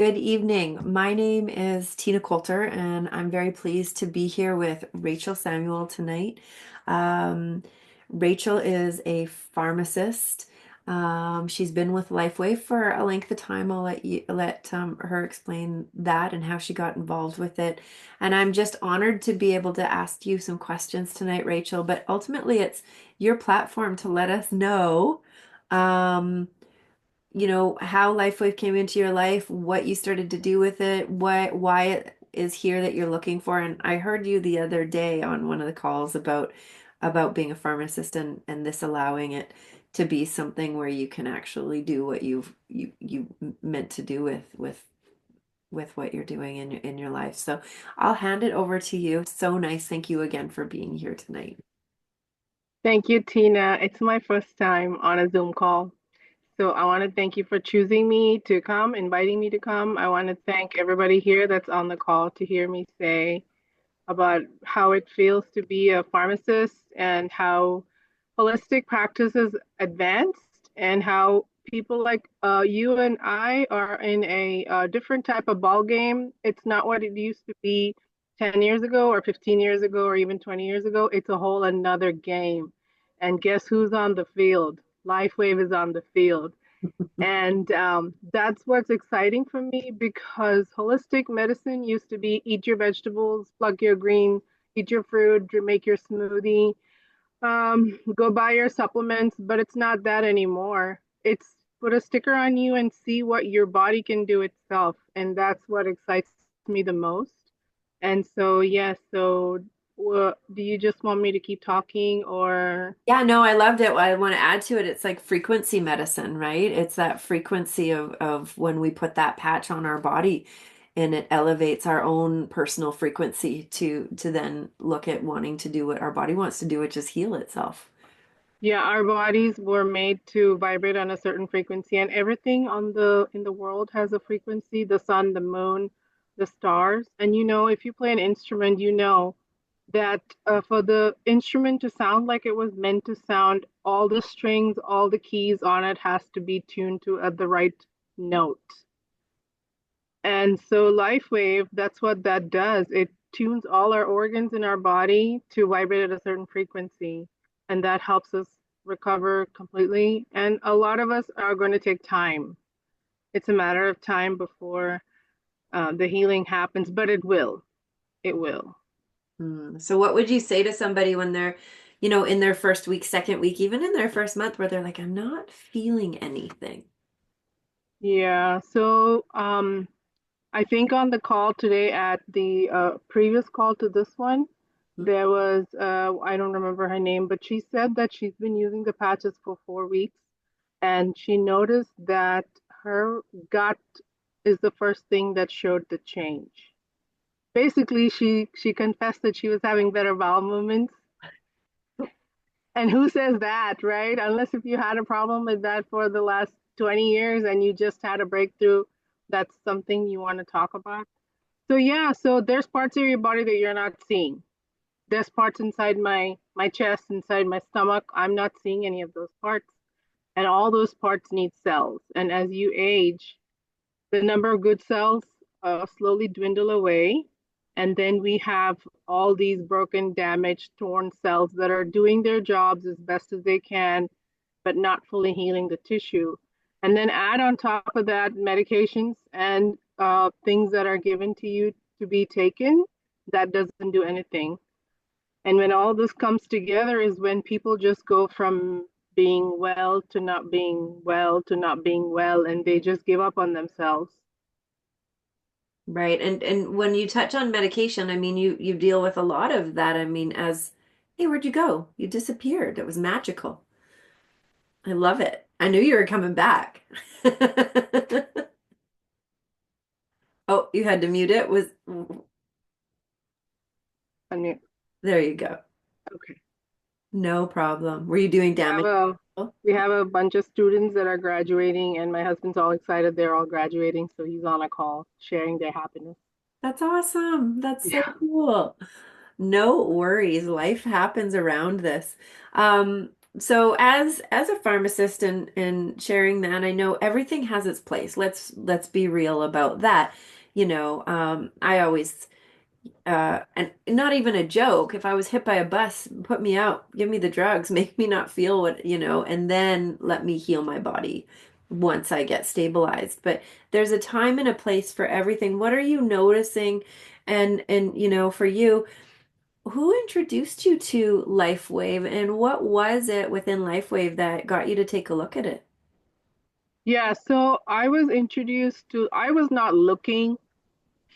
Good evening. My name is Tina Coulter, and I'm very pleased to be here with Rachel Samuel tonight. Um, Rachel is a pharmacist. She's been with Lifewave for a length of time. I'll let her explain that and how she got involved with it. And I'm just honored to be able to ask you some questions tonight, Rachel. But ultimately, it's your platform to let us know. Um, how LifeWave came into your life, what you started to do with it, why it is here that you're looking for. And I heard you the other day on one of the calls about being a pharmacist and this allowing it to be something where you can actually do what you meant to do with what you're doing in your life. So I'll hand it over to you. So nice. Thank you again for being here tonight. Thank you, Tina. It's my first time on a Zoom call. So I want to thank you for choosing me to come, inviting me to come. I want to thank everybody here that's on the call to hear me say about how it feels to be a pharmacist and how holistic practice is advanced and how people like you and I are in a different type of ball game. It's not what it used to be 10 years ago or 15 years ago or even 20 years ago. It's a whole another game. And guess who's on the field? Lifewave is on the field. And that's what's exciting for me because holistic medicine used to be eat your vegetables, plug your green, eat your fruit, make your smoothie, go buy your supplements, but it's not that anymore. It's put a sticker on you and see what your body can do itself. And that's what excites me the most. And so, yes, do you just want me to keep talking or? Yeah, no, I loved it. I want to add to it. It's like frequency medicine, right? It's that frequency of when we put that patch on our body and it elevates our own personal frequency to then look at wanting to do what our body wants to do, which is heal itself. Yeah, our bodies were made to vibrate on a certain frequency, and everything on the in the world has a frequency, the sun, the moon, the stars. And if you play an instrument, you know that for the instrument to sound like it was meant to sound, all the strings, all the keys on it has to be tuned to at the right note. And so LifeWave, that's what that does. It tunes all our organs in our body to vibrate at a certain frequency, and that helps us recover completely. And a lot of us are going to take time. It's a matter of time before the healing happens, but it will. It will. So what would you say to somebody when they're in their first week, second week, even in their first month where they're like, I'm not feeling anything? Yeah. So I think on the call today, at the previous call to this one, there was, I don't remember her name, but she said that she's been using the patches for 4 weeks and she noticed that her gut is the first thing that showed the change. Basically, she confessed that she was having better bowel movements. And who says that, right? Unless if you had a problem with that for the last 20 years and you just had a breakthrough, that's something you want to talk about. So yeah, so there's parts of your body that you're not seeing. There's parts inside my chest, inside my stomach. I'm not seeing any of those parts. And all those parts need cells. And as you age, the number of good cells slowly dwindle away. And then we have all these broken, damaged, torn cells that are doing their jobs as best as they can, but not fully healing the tissue. And then add on top of that medications and things that are given to you to be taken, that doesn't do anything. And when all this comes together is when people just go from being well to not being well to not being well, and they just give up on themselves. Right. And when you touch on medication, I mean you deal with a lot of that. I mean, as hey, where'd you go? You disappeared. It was magical. I love it. I knew you were coming back. Oh, you had to mute it. Was I mean, there you go. okay. No problem. Were you doing We have damage a control? we have a bunch of students that are graduating, and my husband's all excited they're all graduating, so he's on a call sharing their happiness. That's awesome. That's so Yeah. cool. No worries. Life happens around this. So as a pharmacist and sharing that, I know everything has its place. Let's be real about that. I always and not even a joke. If I was hit by a bus, put me out, give me the drugs, make me not feel and then let me heal my body once I get stabilized. But there's a time and a place for everything. What are you noticing? And for you, who introduced you to Lifewave and what was it within Lifewave that got you to take a look at it? Yeah, so I was not looking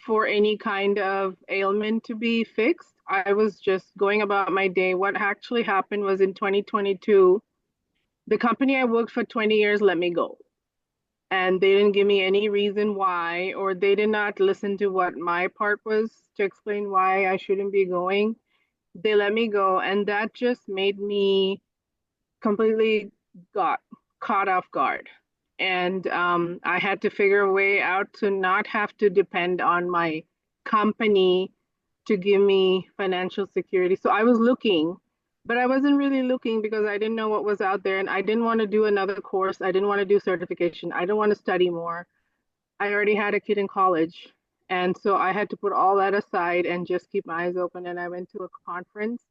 for any kind of ailment to be fixed. I was just going about my day. What actually happened was in 2022, the company I worked for 20 years let me go. And they didn't give me any reason why, or they did not listen to what my part was to explain why I shouldn't be going. They let me go, and that just made me completely got caught off guard. And I had to figure a way out to not have to depend on my company to give me financial security. So I was looking, but I wasn't really looking because I didn't know what was out there. And I didn't want to do another course. I didn't want to do certification. I didn't want to study more. I already had a kid in college. And so I had to put all that aside and just keep my eyes open. And I went to a conference.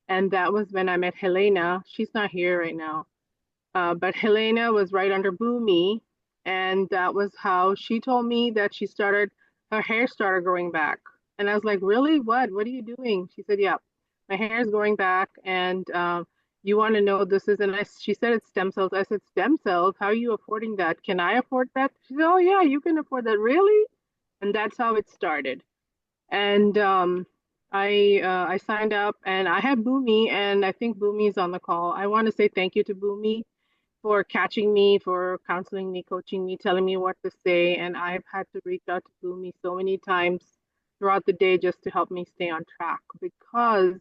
And that was when I met Helena. She's not here right now, but Helena was right under Boomy, and that was how she told me that her hair started growing back. And I was like, really? What? What are you doing? She said, yeah, my hair is growing back, and you want to know this is, and she said it's stem cells. I said, stem cells? How are you affording that? Can I afford that? She said, oh yeah, you can afford that. Really? And that's how it started. And I signed up, and I have Boomy, and I think Boomy's on the call. I want to say thank you to Boomy for catching me, for counseling me, coaching me, telling me what to say. And I've had to reach out to Boomy so many times throughout the day just to help me stay on track because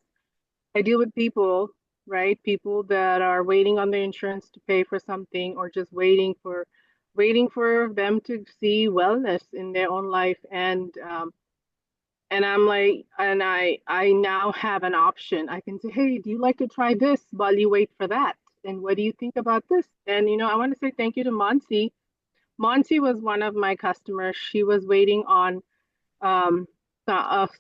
I deal with people, right? People that are waiting on their insurance to pay for something or just waiting for them to see wellness in their own life. And I'm like, and I now have an option. I can say, hey, do you like to try this while you wait for that? And what do you think about this? And I want to say thank you to Monty. Monty was one of my customers. She was waiting on um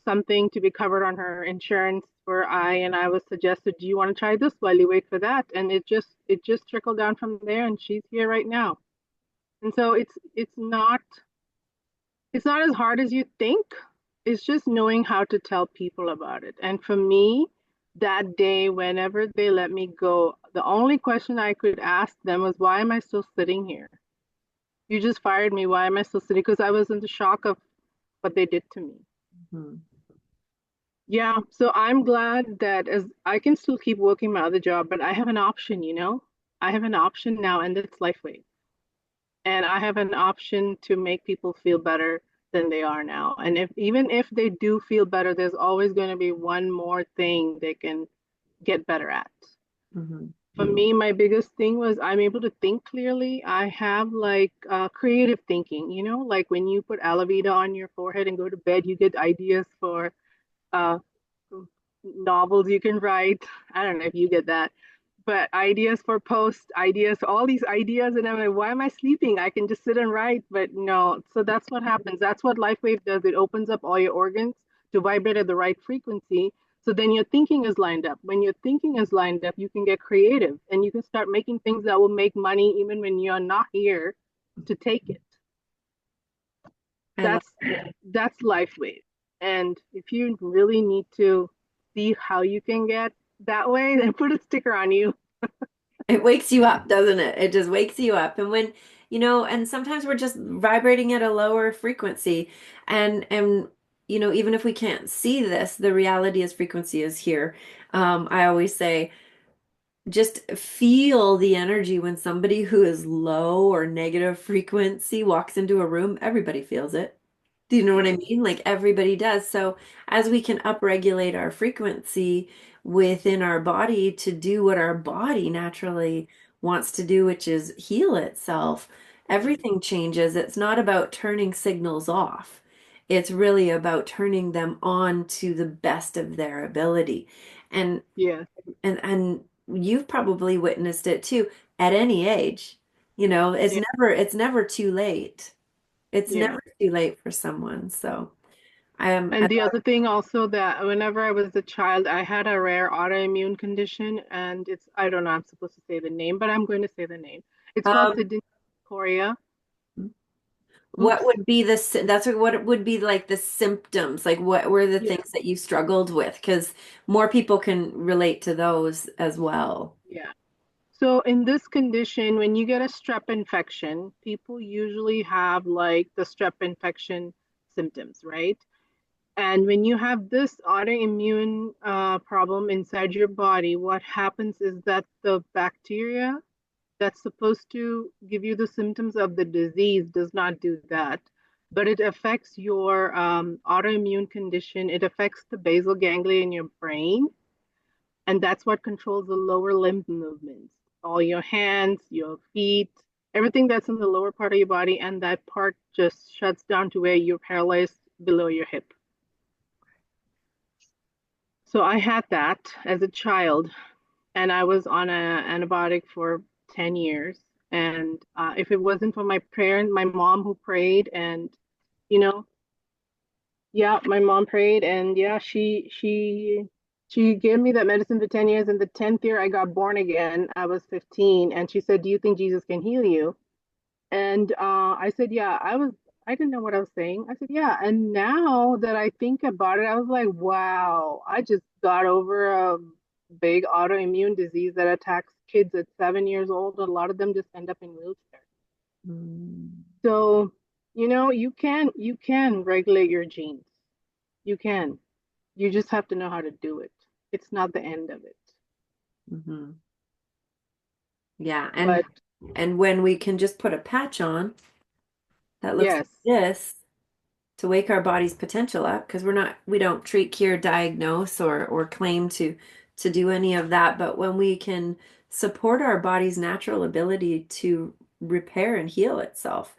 something to be covered on her insurance for eye, and I was suggested, do you want to try this while you wait for that? And it just trickled down from there, and she's here right now. And so it's not as hard as you think. It's just knowing how to tell people about it. And for me, that day, whenever they let me go, the only question I could ask them was, why am I still sitting here? You just fired me. Why am I still sitting? Because I was in the shock of what they did to me. Mhm. Yeah, so I'm glad that as I can still keep working my other job, but I have an option. I have an option now, and it's Lifeway. And I have an option to make people feel better than they are now. And even if they do feel better, there's always going to be one more thing they can get better at. Mhm. For me, my biggest thing was I'm able to think clearly. I have like creative thinking, like when you put aloe vera on your forehead and go to bed, you get ideas for uh, novels you can write. I don't know if you get that, but ideas for posts, ideas, all these ideas. And I'm like, why am I sleeping? I can just sit and write. But no, so that's what happens. That's what LifeWave does. It opens up all your organs to vibrate at the right frequency. So then your thinking is lined up. When your thinking is lined up, you can get creative and you can start making things that will make money even when you're not here to take it. I love That's LifeWave. And if you really need to see how you can get that way, then put a sticker on you. it wakes you up, doesn't it? It just wakes you up. And and sometimes we're just vibrating at a lower frequency. And even if we can't see this, the reality is frequency is here. I always say, just feel the energy when somebody who is low or negative frequency walks into a room, everybody feels it. Do you know what I mean? Like everybody does. So as we can upregulate our frequency within our body to do what our body naturally wants to do, which is heal itself, everything changes. It's not about turning signals off. It's really about turning them on to the best of their ability. And Yes. and you've probably witnessed it too at any age. You know, Yeah. it's never too late. It's Yeah. never too late for someone. So I And the other thing also that whenever I was a child, I had a rare autoimmune condition, and I don't know, I'm supposed to say the name, but I'm going to say the name. It's called um Sedentary. what Oops. would be that's what it would be like the symptoms? Like what were the Yeah. things that you struggled with? Because more people can relate to those as well. Yeah. So in this condition, when you get a strep infection, people usually have like the strep infection symptoms, right? And when you have this autoimmune problem inside your body, what happens is that the bacteria that's supposed to give you the symptoms of the disease does not do that. But it affects your autoimmune condition. It affects the basal ganglia in your brain, and that's what controls the lower limb movements. All your hands, your feet, everything that's in the lower part of your body, and that part just shuts down to where you're paralyzed below your hip. So I had that as a child, and I was on an antibiotic for 10 years. And if it wasn't for my mom who prayed, and you know, yeah, my mom prayed, and yeah, she gave me that medicine for 10 years. And the 10th year I got born again, I was 15, and she said, "Do you think Jesus can heal you?" And I said, "Yeah." I didn't know what I was saying. I said, "Yeah." And now that I think about it, I was like, wow, I just got over a big autoimmune disease that attacks kids at 7 years old. A lot of them just end up in wheelchairs. Mm-hmm. So, you can regulate your genes. You can. You just have to know how to do it. It's not the end of it. Yeah, But and when we can just put a patch on that looks like yes, this to wake our body's potential up, because we don't treat, cure, diagnose, or claim to do any of that, but when we can support our body's natural ability to repair and heal itself,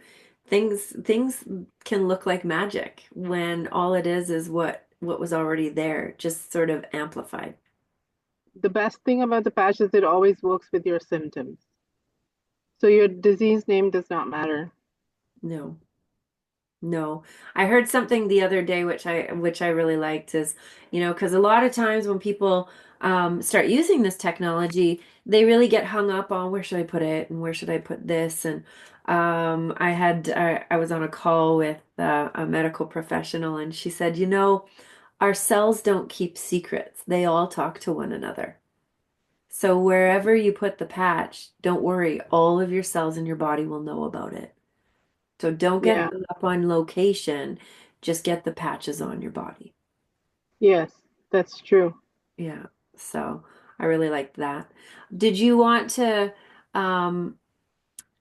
things can look like magic when all it is what was already there, just sort of amplified. the best thing about the patch is it always works with your symptoms. So your disease name does not matter. No. No, I heard something the other day which I really liked is, because a lot of times when people start using this technology, they really get hung up on where should I put it and where should I put this. And I was on a call with a medical professional, and she said, our cells don't keep secrets. They all talk to one another. So wherever you put the patch, don't worry, all of your cells in your body will know about it. So don't get Yeah. hung up on location. Just get the patches on your body. Yes, that's true. Yeah. So I really liked that. Did you want to um,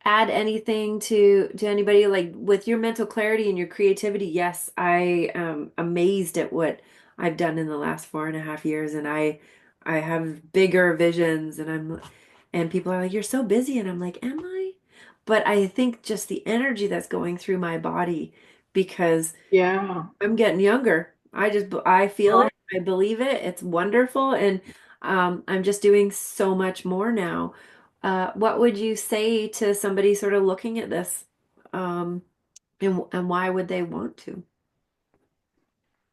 add anything to anybody like with your mental clarity and your creativity? Yes, I am amazed at what I've done in the last 4.5 years, and I have bigger visions, and people are like, "You're so busy," and I'm like, "Am I?" But I think just the energy that's going through my body because Yeah. I'm getting younger. I feel Oh, it. I believe it. It's wonderful, and I'm just doing so much more now. What would you say to somebody sort of looking at this, um, and why would they want to?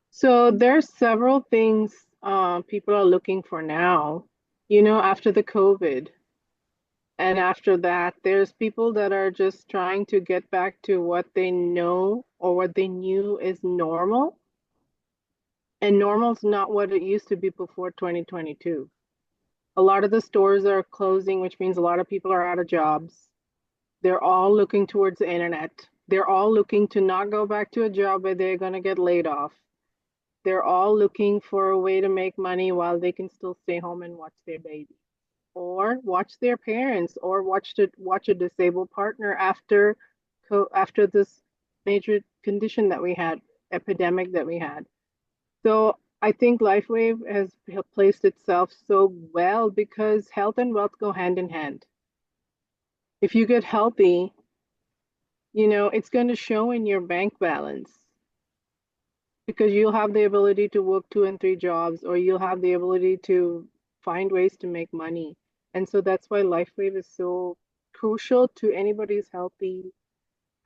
so there's several things people are looking for now, after the COVID. And after that, there's people that are just trying to get back to what they know or what they knew is normal. And normal's not what it used to be before 2022. A lot of the stores are closing, which means a lot of people are out of jobs. They're all looking towards the internet. They're all looking to not go back to a job where they're going to get laid off. They're all looking for a way to make money while they can still stay home and watch their baby or watch their parents or watch a disabled partner after this major condition that we had, epidemic that we had. So I think Lifewave has placed itself so well because health and wealth go hand in hand. If you get healthy, it's going to show in your bank balance because you'll have the ability to work two and three jobs, or you'll have the ability to find ways to make money. And so that's why Lifewave is so crucial to anybody's healthy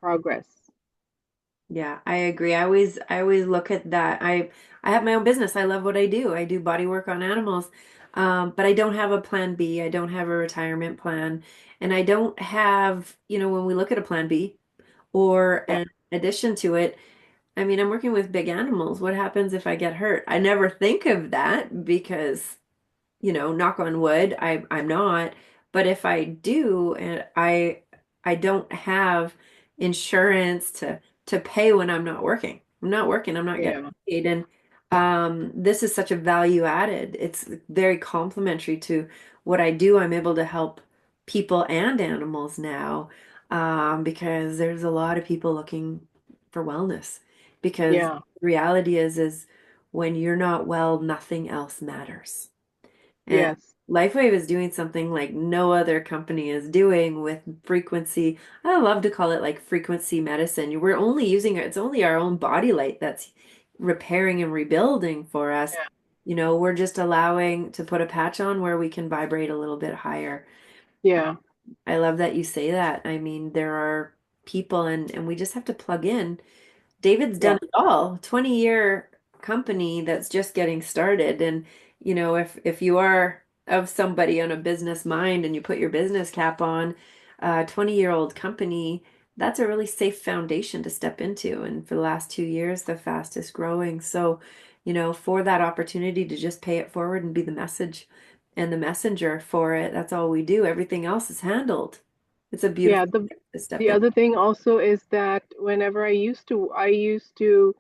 progress. Yeah, I agree. I always look at that. I have my own business. I love what I do. I do body work on animals. But I don't have a plan B. I don't have a retirement plan. And I don't have, when we look at a plan B or Yeah, an addition to it, I mean, I'm working with big animals. What happens if I get hurt? I never think of that because knock on wood, I'm not. But if I do, and I don't have insurance to pay when I'm not working. I'm not working, I'm not getting yeah, paid. And this is such a value added. It's very complementary to what I do. I'm able to help people and animals now, because there's a lot of people looking for wellness. Because yeah, the reality is when you're not well, nothing else matters. And yes, Lifewave is doing something like no other company is doing with frequency. I love to call it like frequency medicine. We're only using it, it's only our own body light that's repairing and rebuilding for us. yeah, We're just allowing to put a patch on where we can vibrate a little bit higher. yeah, I love that you say that. I mean, there are people and we just have to plug in. David's yeah, done it all. 20-year company that's just getting started. And, if you are of somebody on a business mind and you put your business cap on, a 20-year-old company, that's a really safe foundation to step into. And for the last 2 years, the fastest growing. So, for that opportunity to just pay it forward and be the message and the messenger for it, that's all we do. Everything else is handled. It's a yeah. beautiful The thing to step the in. other thing also is that whenever I used to,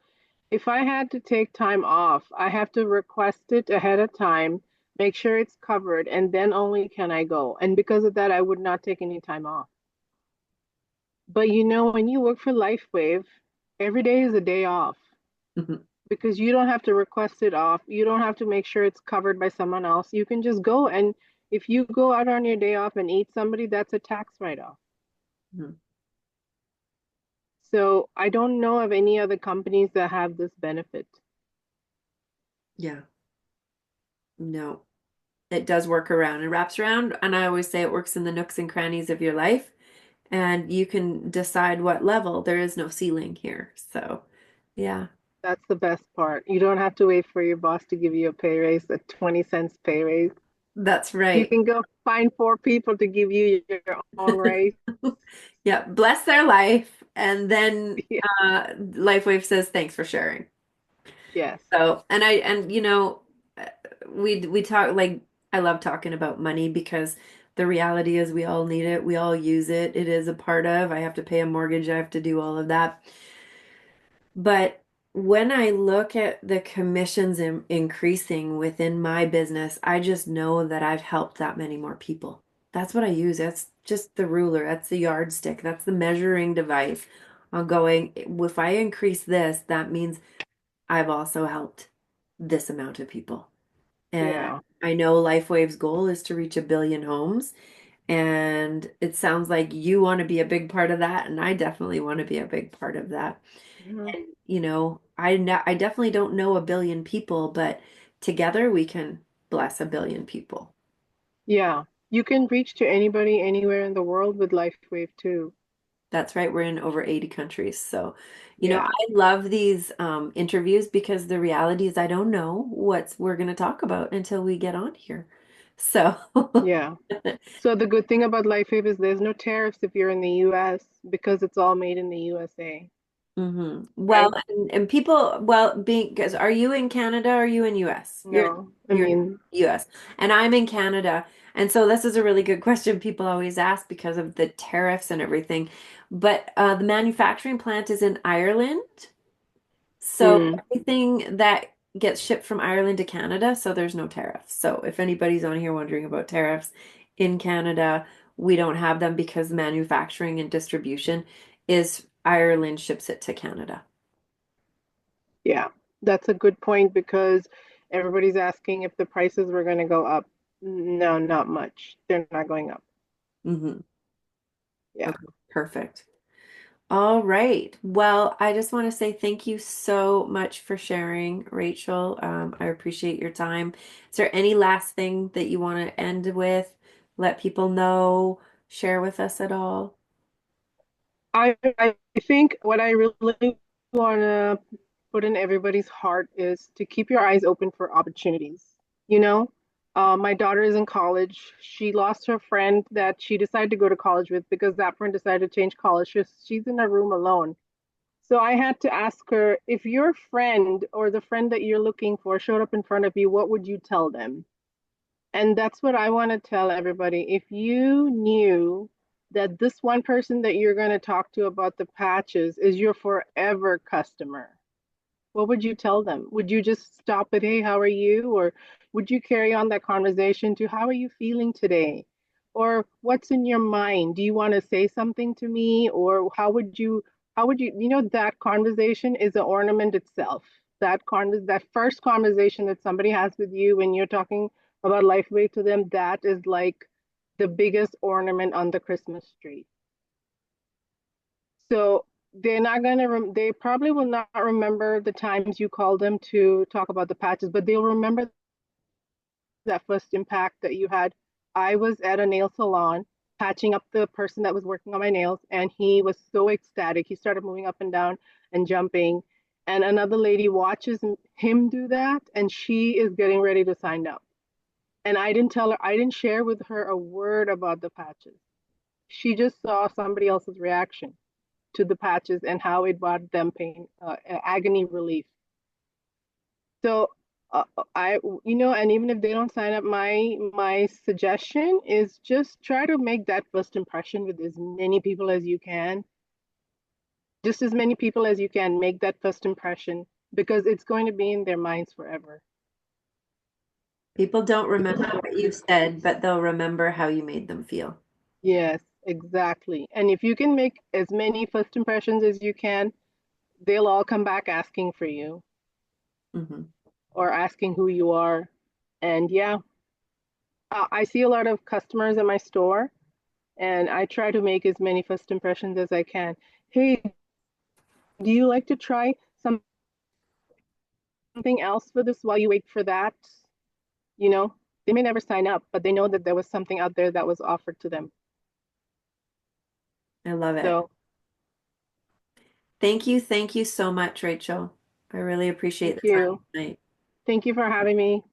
if I had to take time off, I have to request it ahead of time, make sure it's covered, and then only can I go. And because of that, I would not take any time off. But when you work for Lifewave, every day is a day off because you don't have to request it off. You don't have to make sure it's covered by someone else. You can just go. And if you go out on your day off and eat somebody, that's a tax write-off. So I don't know of any other companies that have this benefit. Yeah. No, it does work around. It wraps around, and I always say it works in the nooks and crannies of your life, and you can decide what level. There is no ceiling here. So, yeah, That's the best part. You don't have to wait for your boss to give you a pay raise, a 20 cents pay raise. that's You right. can go find four people to give you your own raise. Yeah, bless their life, and then Yeah. LifeWave says thanks for sharing. Yes. So, uh, we talk like I love talking about money because the reality is we all need it. We all use it. It is a part of. I have to pay a mortgage. I have to do all of that. But when I look at the commissions increasing within my business, I just know that I've helped that many more people. That's what I use. That's just the ruler. That's the yardstick. That's the measuring device. I'm going, if I increase this, that means I've also helped this amount of people. And Yeah. I know LifeWave's goal is to reach 1 billion homes. And it sounds like you want to be a big part of that. And I definitely want to be a big part of that. Mhm. And, I definitely don't know 1 billion people, but together we can bless 1 billion people. Yeah. You can reach to anybody anywhere in the world with LifeWave too. That's right. We're in over 80 countries. So, Yeah. I love these interviews because the reality is I don't know what we're going to talk about until we get on here. So, Yeah. So the good thing about LifeWave is there's no tariffs if you're in the US because it's all made in the USA, Well, right? and people, well, being, because are you in Canada? Or are you in US? No, I You're in mean, US, and I'm in Canada. And so this is a really good question people always ask because of the tariffs and everything. But the manufacturing plant is in Ireland. So mm, everything that gets shipped from Ireland to Canada, so there's no tariffs. So if anybody's on here wondering about tariffs in Canada, we don't have them because the manufacturing and distribution is Ireland ships it to Canada. yeah, that's a good point because everybody's asking if the prices were going to go up. No, not much. They're not going up. Hmm. Yeah. Okay, perfect. All right. Well, I just want to say thank you so much for sharing, Rachel. I appreciate your time. Is there any last thing that you want to end with? let people know, share with us at all? I think what I really want to put in everybody's heart is to keep your eyes open for opportunities. You know, my daughter is in college. She lost her friend that she decided to go to college with because that friend decided to change college. She's in a room alone. So I had to ask her, if your friend or the friend that you're looking for showed up in front of you, what would you tell them? And that's what I want to tell everybody. If you knew that this one person that you're going to talk to about the patches is your forever customer, what would you tell them? Would you just stop at, hey, how are you? Or would you carry on that conversation to, how are you feeling today? Or what's in your mind? Do you want to say something to me? Or that conversation is an ornament itself. That first conversation that somebody has with you when you're talking about Lifeway to them, that is like the biggest ornament on the Christmas tree. So they probably will not remember the times you called them to talk about the patches, but they'll remember that first impact that you had. I was at a nail salon patching up the person that was working on my nails, and he was so ecstatic. He started moving up and down and jumping. And another lady watches him do that, and she is getting ready to sign up. And I didn't share with her a word about the patches. She just saw somebody else's reaction to the patches and how it brought them pain, agony relief. So and even if they don't sign up, my suggestion is just try to make that first impression with as many people as you can. Just as many people as you can, make that first impression because it's going to be in their minds forever. People don't remember what you said, but they'll remember how you made them feel. Yes, exactly. And if you can make as many first impressions as you can, they'll all come back asking for you Hmm. or asking who you are. And yeah, I see a lot of customers in my store, and I try to make as many first impressions as I can. Hey, do you like to try something else for this while you wait for that? You know, they may never sign up, but they know that there was something out there that was offered to them. I love it. So Thank you. Thank you so much, Rachel. I really appreciate thank the time you. tonight. Thank you for having me.